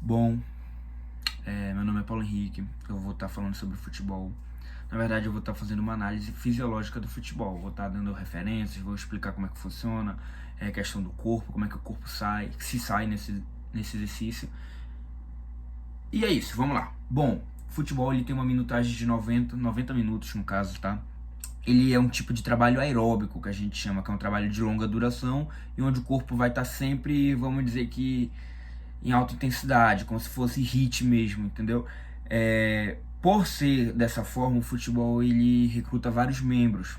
Bom, meu nome é Paulo Henrique, eu vou estar falando sobre futebol. Na verdade, eu vou estar fazendo uma análise fisiológica do futebol. Vou estar dando referências, vou explicar como é que funciona, a questão do corpo, como é que o corpo sai, se sai nesse exercício. E é isso, vamos lá. Bom, futebol ele tem uma minutagem de 90 minutos no caso, tá? Ele é um tipo de trabalho aeróbico que a gente chama, que é um trabalho de longa duração e onde o corpo vai estar sempre, vamos dizer que em alta intensidade, como se fosse HIIT mesmo, entendeu? Por ser dessa forma, o futebol ele recruta vários membros,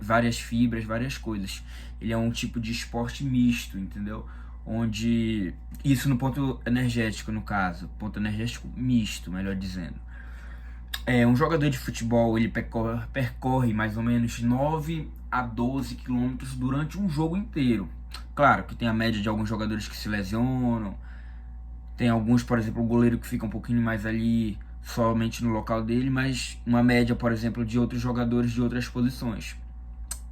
várias fibras, várias coisas. Ele é um tipo de esporte misto, entendeu? Onde isso no ponto energético, no caso, ponto energético misto, melhor dizendo. Um jogador de futebol ele percorre mais ou menos 9 a 12 quilômetros durante um jogo inteiro. Claro que tem a média de alguns jogadores que se lesionam, tem alguns, por exemplo, o goleiro que fica um pouquinho mais ali somente no local dele, mas uma média, por exemplo, de outros jogadores de outras posições.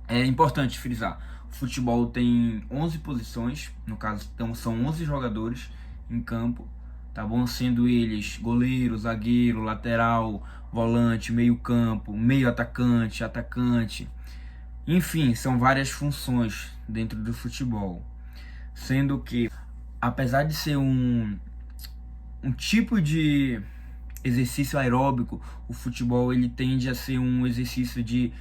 É importante frisar, o futebol tem 11 posições, no caso então, são 11 jogadores em campo, tá bom? Sendo eles goleiro, zagueiro, lateral, volante, meio campo, meio atacante, atacante. Enfim, são várias funções dentro do futebol. Sendo que, apesar de ser um tipo de exercício aeróbico, o futebol ele tende a ser um exercício de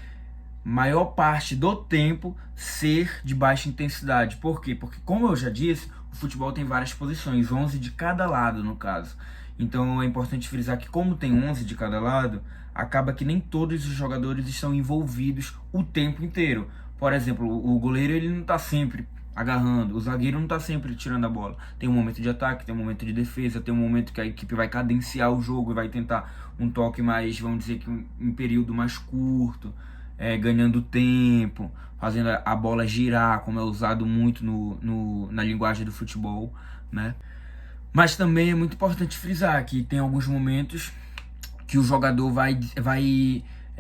maior parte do tempo ser de baixa intensidade. Por quê? Porque, como eu já disse, o futebol tem várias posições, 11 de cada lado no caso. Então é importante frisar que como tem 11 de cada lado, acaba que nem todos os jogadores estão envolvidos o tempo inteiro. Por exemplo, o goleiro ele não está sempre agarrando, o zagueiro não está sempre tirando a bola. Tem um momento de ataque, tem um momento de defesa, tem um momento que a equipe vai cadenciar o jogo e vai tentar um toque mais, vamos dizer que um período mais curto, ganhando tempo, fazendo a bola girar, como é usado muito na linguagem do futebol, né? Mas também é muito importante frisar que tem alguns momentos que o jogador vai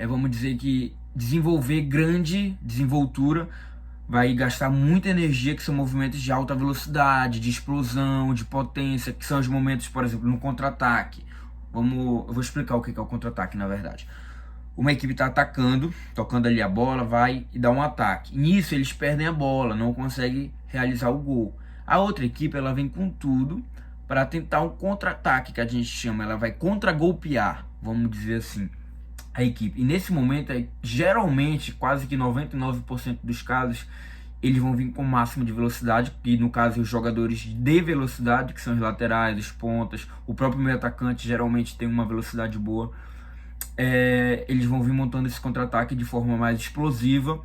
vamos dizer que desenvolver grande desenvoltura, vai gastar muita energia, que são movimentos de alta velocidade, de explosão, de potência, que são os momentos, por exemplo, no contra-ataque. Eu vou explicar o que é o contra-ataque, na verdade. Uma equipe está atacando, tocando ali a bola, vai e dá um ataque. Nisso eles perdem a bola, não conseguem realizar o gol. A outra equipe ela vem com tudo para tentar um contra-ataque, que a gente chama, ela vai contra-golpear, vamos dizer assim, a equipe. E nesse momento, geralmente, quase que 99% dos casos, eles vão vir com o máximo de velocidade, e no caso os jogadores de velocidade, que são os laterais, os pontas, o próprio meio atacante geralmente tem uma velocidade boa. Eles vão vir montando esse contra-ataque de forma mais explosiva.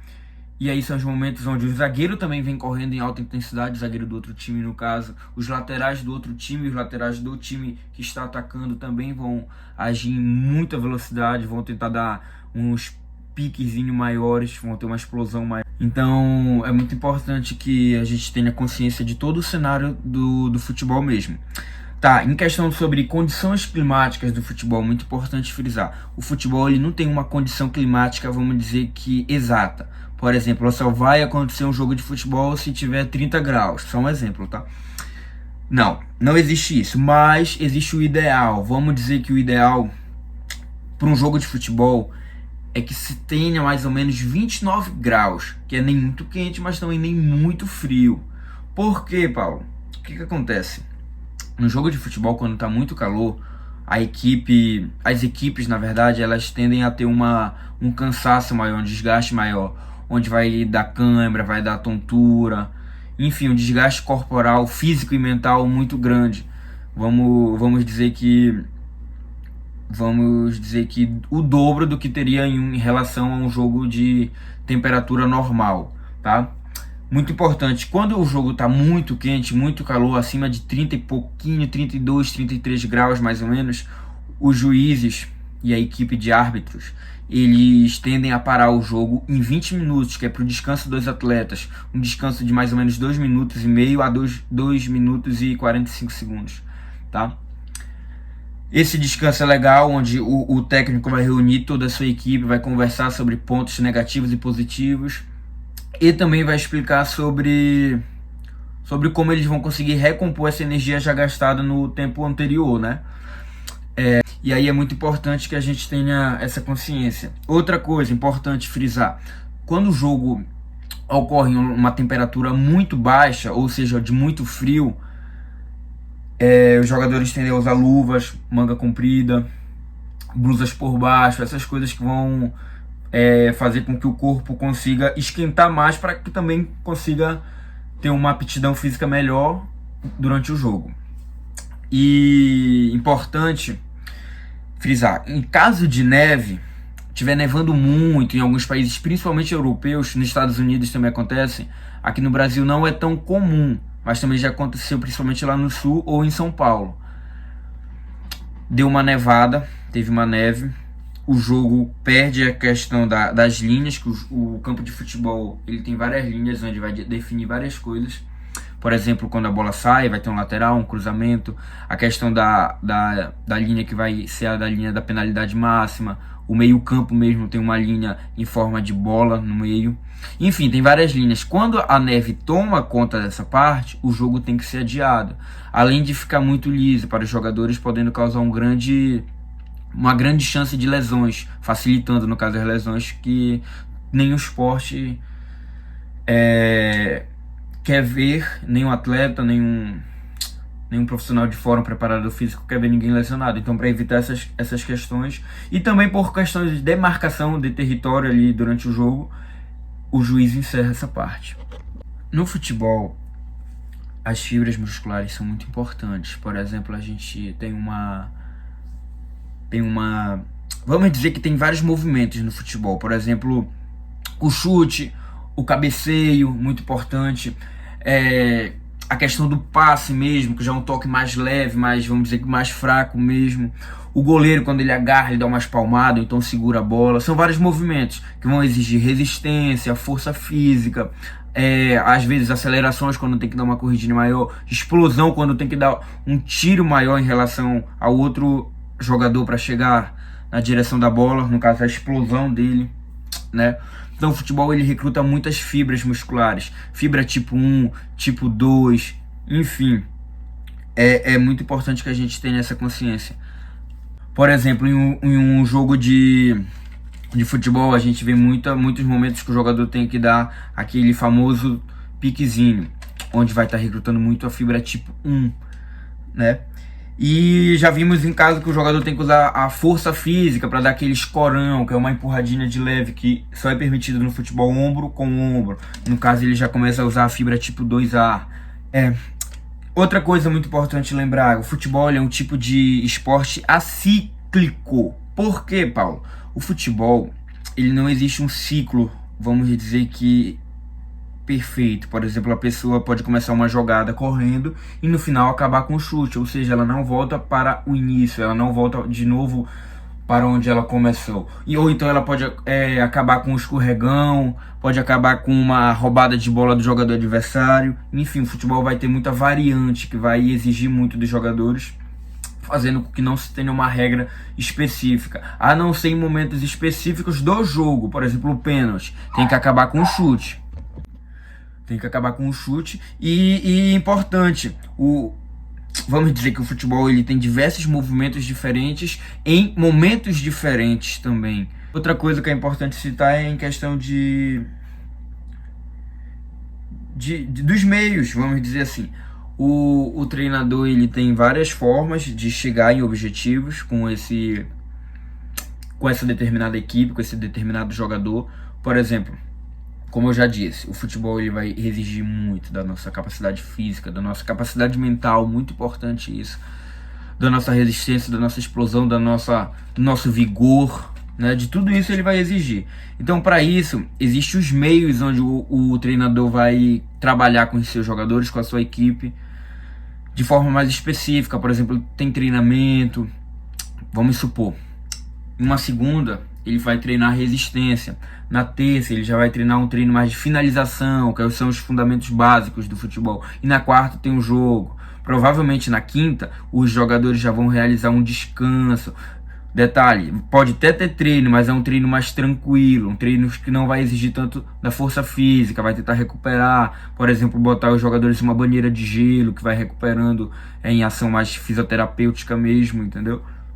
E aí são os momentos onde o zagueiro também vem correndo em alta intensidade, o zagueiro do outro time no caso, os laterais do outro time, os laterais do time que está atacando também vão agir em muita velocidade, vão tentar dar uns piquezinhos maiores, vão ter uma explosão maior. Então é muito importante que a gente tenha consciência de todo o cenário do futebol mesmo. Tá, em questão sobre condições climáticas do futebol, muito importante frisar. O futebol ele não tem uma condição climática, vamos dizer que exata. Por exemplo, só vai acontecer um jogo de futebol se tiver 30 graus. Só um exemplo, tá? Não existe isso, mas existe o ideal. Vamos dizer que o ideal para um jogo de futebol é que se tenha mais ou menos 29 graus, que é nem muito quente, mas também nem muito frio. Por quê, Paulo? O que acontece? No jogo de futebol, quando está muito calor, as equipes, na verdade, elas tendem a ter um cansaço maior, um desgaste maior, onde vai dar cãibra, vai dar tontura, enfim, um desgaste corporal, físico e mental muito grande. Vamos dizer que o dobro do que teria em relação a um jogo de temperatura normal, tá? Muito importante, quando o jogo está muito quente, muito calor, acima de 30 e pouquinho, 32, 33 graus mais ou menos, os juízes e a equipe de árbitros, eles tendem a parar o jogo em 20 minutos, que é para o descanso dos atletas, um descanso de mais ou menos 2 minutos e meio a 2 minutos e 45 segundos, tá? Esse descanso é legal, onde o técnico vai reunir toda a sua equipe, vai conversar sobre pontos negativos e positivos, e também vai explicar sobre sobre como eles vão conseguir recompor essa energia já gastada no tempo anterior, né? E aí é muito importante que a gente tenha essa consciência. Outra coisa importante frisar, quando o jogo ocorre em uma temperatura muito baixa, ou seja, de muito frio, os jogadores tendem a usar luvas, manga comprida, blusas por baixo, essas coisas que vão fazer com que o corpo consiga esquentar mais para que também consiga ter uma aptidão física melhor durante o jogo. E importante frisar, em caso de neve, estiver nevando muito em alguns países, principalmente europeus, nos Estados Unidos também acontece, aqui no Brasil não é tão comum, mas também já aconteceu principalmente lá no sul ou em São Paulo. Deu uma nevada, teve uma neve, o jogo perde a questão das linhas, que o campo de futebol ele tem várias linhas onde vai definir várias coisas. Por exemplo, quando a bola sai, vai ter um lateral, um cruzamento, a questão da linha que vai ser a da linha da penalidade máxima, o meio-campo mesmo tem uma linha em forma de bola no meio. Enfim, tem várias linhas. Quando a neve toma conta dessa parte, o jogo tem que ser adiado. Além de ficar muito liso para os jogadores, podendo causar uma grande chance de lesões, facilitando, no caso, as lesões que nenhum esporte quer ver, nenhum atleta, nenhum profissional de fora, um preparador físico quer ver ninguém lesionado. Então, para evitar essas questões, e também por questões de demarcação de território ali durante o jogo, o juiz encerra essa parte. No futebol, as fibras musculares são muito importantes. Por exemplo, a gente tem uma vamos dizer que tem vários movimentos no futebol. Por exemplo, o chute, o cabeceio, muito importante. A questão do passe mesmo, que já é um toque mais leve, mais, vamos dizer, mais fraco mesmo. O goleiro, quando ele agarra, ele dá umas palmadas, então segura a bola. São vários movimentos que vão exigir resistência, força física, às vezes acelerações quando tem que dar uma corridinha maior, explosão quando tem que dar um tiro maior em relação ao outro jogador para chegar na direção da bola, no caso a explosão dele, né? Então o futebol ele recruta muitas fibras musculares, fibra tipo 1, tipo 2, enfim, é muito importante que a gente tenha essa consciência. Por exemplo, em um jogo de futebol, a gente vê muitos momentos que o jogador tem que dar aquele famoso piquezinho, onde vai estar recrutando muito a fibra tipo 1, né? E já vimos em caso que o jogador tem que usar a força física para dar aquele escorão, que é uma empurradinha de leve, que só é permitido no futebol ombro com ombro. No caso, ele já começa a usar a fibra tipo 2A. Outra coisa muito importante lembrar, o futebol é um tipo de esporte acíclico. Por quê, Paulo? O futebol, ele não existe um ciclo, vamos dizer que perfeito. Por exemplo, a pessoa pode começar uma jogada correndo e no final acabar com o chute, ou seja, ela não volta para o início, ela não volta de novo para onde ela começou. Ou então ela pode acabar com um escorregão, pode acabar com uma roubada de bola do jogador adversário. Enfim, o futebol vai ter muita variante que vai exigir muito dos jogadores, fazendo com que não se tenha uma regra específica, a não ser em momentos específicos do jogo. Por exemplo, o pênalti tem que acabar com o chute. E importante, vamos dizer que o futebol ele tem diversos movimentos diferentes em momentos diferentes também. Outra coisa que é importante citar é em questão dos meios, vamos dizer assim. O treinador ele tem várias formas de chegar em objetivos com essa determinada equipe, com esse determinado jogador. Por exemplo, como eu já disse, o futebol ele vai exigir muito da nossa capacidade física, da nossa capacidade mental, muito importante isso, da nossa resistência, da nossa explosão, do nosso vigor, né? De tudo isso ele vai exigir. Então, para isso, existem os meios onde o treinador vai trabalhar com os seus jogadores, com a sua equipe, de forma mais específica. Por exemplo, tem treinamento, vamos supor, em uma segunda ele vai treinar resistência, na terça ele já vai treinar um treino mais de finalização, que são os fundamentos básicos do futebol, e na quarta tem um jogo. Provavelmente na quinta os jogadores já vão realizar um descanso, Detalhe, pode até ter treino, mas é um treino mais tranquilo, um treino que não vai exigir tanto da força física, vai tentar recuperar, por exemplo, botar os jogadores em uma banheira de gelo, que vai recuperando em ação mais fisioterapêutica mesmo, entendeu?